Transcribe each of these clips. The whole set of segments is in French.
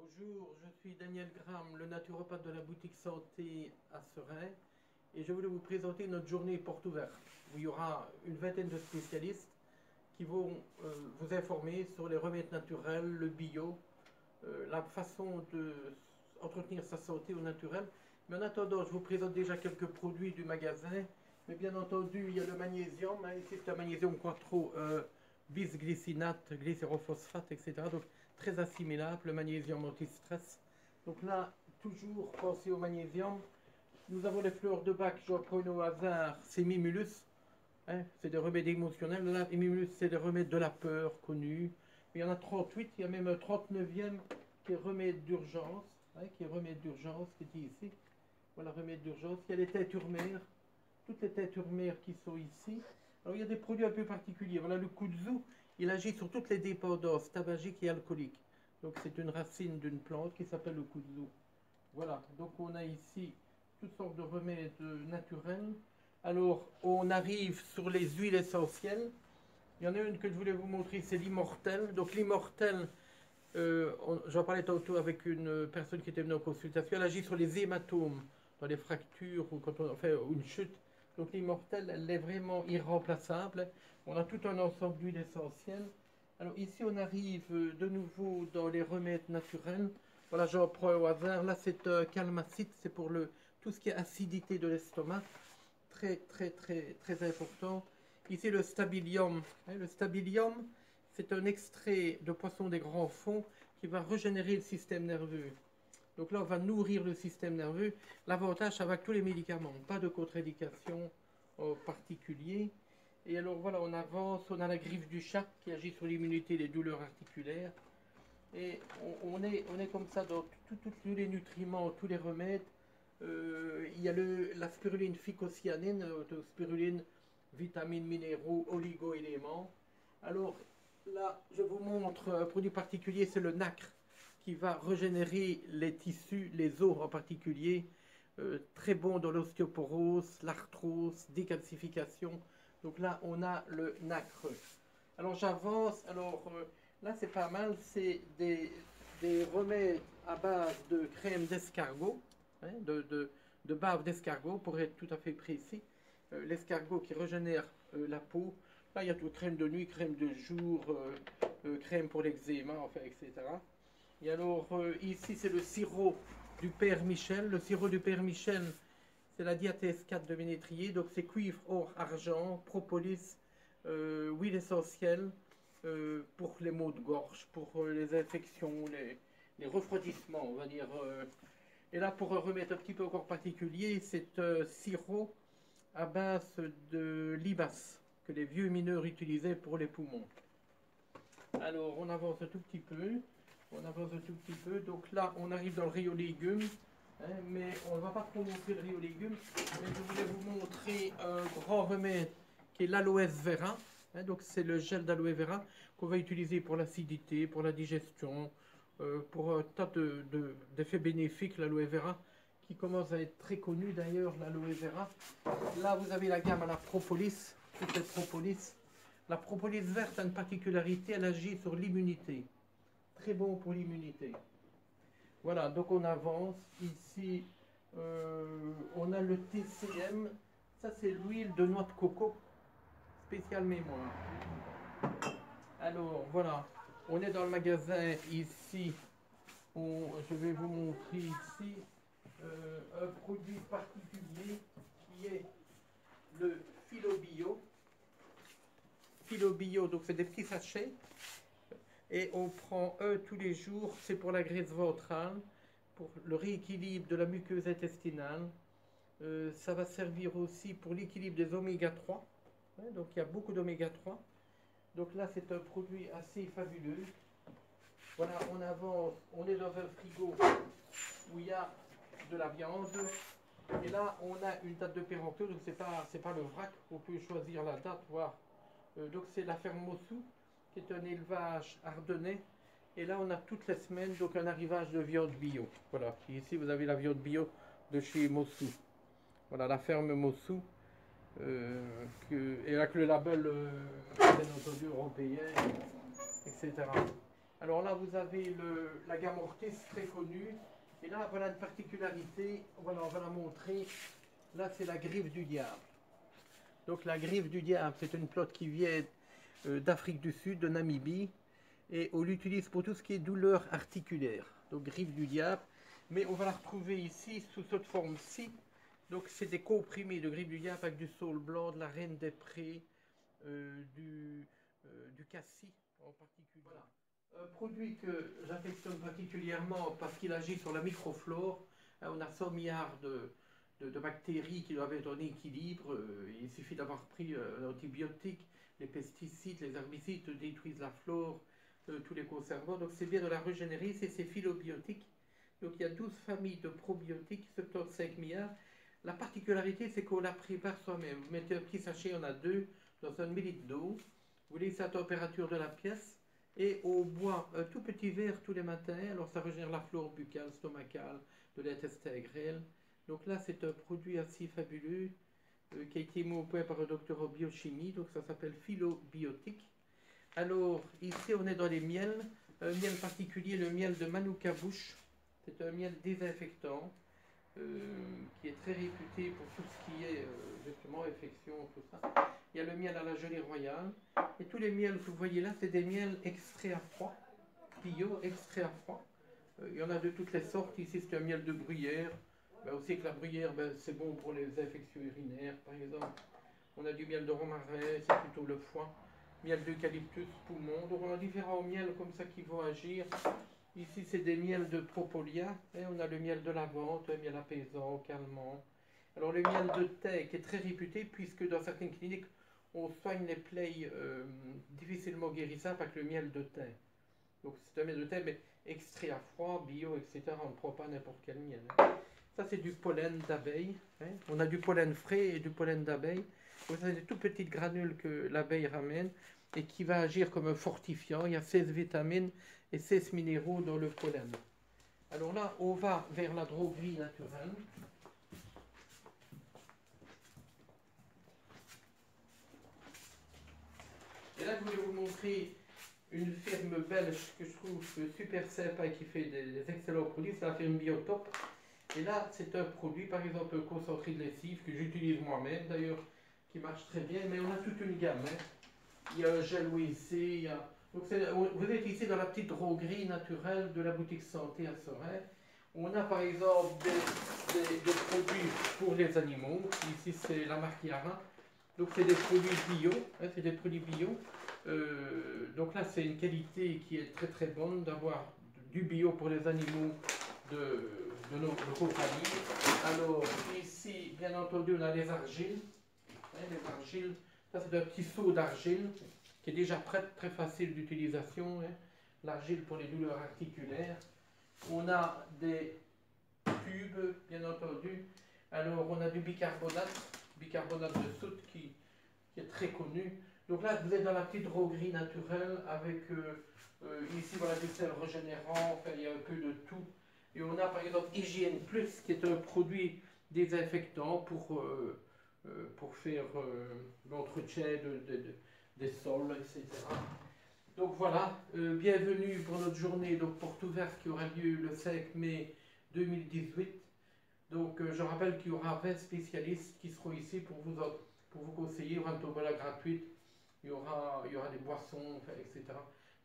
Bonjour, je suis Daniel Graham, le naturopathe de la boutique santé à Seraing, et je voulais vous présenter notre journée porte ouverte, où il y aura une vingtaine de spécialistes qui vont vous informer sur les remèdes naturels, le bio, la façon d'entretenir sa santé au naturel. Mais en attendant, je vous présente déjà quelques produits du magasin. Mais bien entendu, il y a le magnésium, hein, ici c'est un magnésium quattro bisglycinate, glycérophosphate, etc. Donc très assimilable, le magnésium anti-stress. Donc là, toujours pensez au magnésium. Nous avons les fleurs de bac, j'en prends une au hasard, c'est Mimulus. Hein, c'est des remèdes émotionnels. Là, Mimulus, c'est des remèdes de la peur connus. Mais il y en a 38, il y a même un 39e qui est remède d'urgence. Hein, qui est remède d'urgence, qui est ici. Voilà, remède d'urgence. Il y a les teintures mères, toutes les teintures mères qui sont ici. Alors, il y a des produits un peu particuliers. Voilà, le kudzu, il agit sur toutes les dépendances tabagiques et alcooliques. Donc, c'est une racine d'une plante qui s'appelle le kudzu. Voilà, donc on a ici toutes sortes de remèdes naturels. Alors, on arrive sur les huiles essentielles. Il y en a une que je voulais vous montrer, c'est l'immortel. Donc, l'immortel, j'en parlais tantôt avec une personne qui était venue en consultation, elle agit sur les hématomes, dans les fractures ou quand on fait une chute. Donc, l'immortel, elle est vraiment irremplaçable. On a tout un ensemble d'huiles essentielles. Alors, ici, on arrive de nouveau dans les remèdes naturels. Voilà, j'en prends au hasard. Là, c'est calmacite, c'est pour tout ce qui est acidité de l'estomac. Très, très, très, très important. Ici, le stabilium. Hein, le stabilium, c'est un extrait de poisson des grands fonds qui va régénérer le système nerveux. Donc là, on va nourrir le système nerveux. L'avantage, ça va avec tous les médicaments. Pas de contre-indication en particulier. Et alors, voilà, on avance. On a la griffe du chat qui agit sur l'immunité et les douleurs articulaires. Et on est comme ça dans tous les nutriments, tous les remèdes. Il y a la spiruline phycocyanine, spiruline, vitamines, minéraux, oligo-éléments. Alors là, je vous montre un produit particulier, c'est le nacre qui va régénérer les tissus, les os en particulier. Très bon dans l'ostéoporose, l'arthrose, décalcification. Donc là, on a le nacre. Alors j'avance. Alors là, c'est pas mal. C'est des remèdes à base de crème d'escargot, hein, de bave d'escargot pour être tout à fait précis. L'escargot qui régénère la peau. Là, il y a tout, crème de nuit, crème de jour, crème pour l'eczéma, enfin, etc. Et alors, ici, c'est le sirop du Père Michel. Le sirop du Père Michel, c'est la diathèse 4 de Ménétrier. Donc, c'est cuivre, or, argent, propolis, huile essentielle pour les maux de gorge, pour les infections, les refroidissements, on va dire. Et là, pour remettre un petit peu encore particulier, c'est un sirop à base de libasse que les vieux mineurs utilisaient pour les poumons. Alors, on avance un tout petit peu. On avance un tout petit peu. Donc là, on arrive dans le rayon légumes. Hein, mais on ne va pas trop montrer le rayon légumes. Mais je voulais vous montrer un grand remède qui est l'aloe vera. Hein, donc c'est le gel d'aloe vera qu'on va utiliser pour l'acidité, pour la digestion, pour un tas d'effets bénéfiques, l'aloe vera, qui commence à être très connu d'ailleurs, l'aloe vera. Là, vous avez la gamme à la propolis, toute cette propolis. La propolis verte a une particularité, elle agit sur l'immunité. Très bon pour l'immunité. Voilà, donc on avance. Ici, on a le TCM. Ça, c'est l'huile de noix de coco, spéciale mémoire. Alors, voilà. On est dans le magasin ici. Je vais vous montrer ici un produit particulier qui est le Philobio. Philobio, donc c'est des petits sachets. Et on prend un tous les jours, c'est pour la graisse ventrale, pour le rééquilibre de la muqueuse intestinale. Ça va servir aussi pour l'équilibre des oméga 3. Ouais, donc il y a beaucoup d'oméga 3. Donc là, c'est un produit assez fabuleux. Voilà, on avance, on est dans un frigo où il y a de la viande. Et là, on a une date de péremption, donc c'est pas le vrac. On peut choisir la date, voir. Donc c'est la ferme Mossou, qui est un élevage ardennais. Et là, on a toutes les semaines donc un arrivage de viande bio. Voilà, ici vous avez la viande bio de chez Mossou. Voilà, la ferme Mossou. Et avec le label, bien entendu, européen, etc. Alors là, vous avez la gamme Ortis très connue. Et là, voilà une particularité. Voilà, on va la montrer. Là, c'est la griffe du diable. Donc la griffe du diable, c'est une plante qui vient d'Afrique du Sud, de Namibie. Et on l'utilise pour tout ce qui est douleur articulaire. Donc griffe du diable. Mais on va la retrouver ici sous cette forme-ci. Donc c'est des comprimés de griffe du diable avec du saule blanc, de la reine des prés, du cassis en particulier. Voilà. Un produit que j'affectionne particulièrement parce qu'il agit sur la microflore. On a 100 milliards de bactéries qui doivent être en équilibre. Il suffit d'avoir pris un antibiotique. Les pesticides, les herbicides détruisent la flore, tous les conservants. Donc c'est bien de la régénérer, c'est phylobiotique. Donc il y a 12 familles de probiotiques, 75 milliards. La particularité, c'est qu'on la prépare soi-même. Vous mettez un petit sachet, il y en a deux, dans un millilitre d'eau. Vous laissez à la température de la pièce et on boit un tout petit verre tous les matins. Alors ça régénère la flore buccale, stomacale, de l'intestin grêle. Donc là, c'est un produit assez fabuleux qui a été mis au point par un docteur en biochimie. Donc ça s'appelle phylobiotique. Alors ici, on est dans les miels. Un miel particulier, le miel de Manuka Bush. C'est un miel désinfectant. Qui est très réputé pour tout ce qui est justement infection, tout ça. Il y a le miel à la gelée royale. Et tous les miels que vous voyez là, c'est des miels extraits à froid, bio, extraits à froid. Il y en a de toutes les sortes. Ici, c'est un miel de bruyère. Ben, on sait que la bruyère, ben, c'est bon pour les infections urinaires, par exemple. On a du miel de romarin, c'est plutôt le foie. Miel d'eucalyptus, poumon. Donc on a différents miels comme ça qui vont agir. Ici, c'est des miels de propolia. Et on a le miel de lavande, un miel apaisant, calmant. Alors, le miel de thym qui est très réputé, puisque dans certaines cliniques, on soigne les plaies difficilement guérissables avec le miel de thym. Donc, c'est un miel de thym, mais extrait à froid, bio, etc. On ne prend pas n'importe quel miel. Ça, c'est du pollen d'abeille. On a du pollen frais et du pollen d'abeille. Donc, ça, c'est des tout petites granules que l'abeille ramène et qui va agir comme un fortifiant. Il y a 16 vitamines et 16 minéraux dans le pollen. Alors là, on va vers la droguerie naturelle. Et là, je voulais vous montrer une firme belge que je trouve super sympa et qui fait des excellents produits. C'est la firme Biotop. Et là, c'est un produit, par exemple, concentré de lessive, que j'utilise moi-même d'ailleurs, qui marche très bien. Mais on a toute une gamme. Il y a un gel OIC, il y a... Donc vous êtes ici dans la petite droguerie naturelle de la boutique santé à Sorel. On a par exemple des produits pour les animaux. Ici c'est la marque Yara. Donc c'est des produits bio. C'est des produits bio. Donc là c'est une qualité qui est très très bonne d'avoir du bio pour les animaux de nos compagnies. Alors ici bien entendu on a les argiles. Les argiles. Ça, c'est un petit seau d'argile qui est déjà prêt, très facile d'utilisation. L'argile pour les douleurs articulaires. On a des tubes, bien entendu. Alors, on a du bicarbonate de soude qui est très connu. Donc là, vous êtes dans la petite droguerie naturelle avec ici, voilà, du sel régénérant. Enfin, il y a un peu de tout. Et on a par exemple Hygiène Plus, qui est un produit désinfectant pour faire l'entretien des sols, etc. Donc voilà, bienvenue pour notre journée donc, porte ouverte qui aura lieu le 5 mai 2018. Donc je rappelle qu'il y aura 20 spécialistes qui seront ici pour vous conseiller. Il y aura une tombola gratuite, il y aura des boissons, enfin, etc.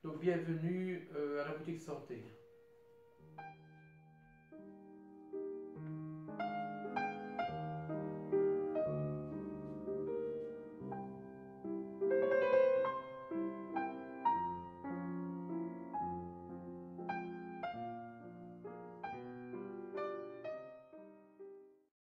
Donc bienvenue à la boutique santé.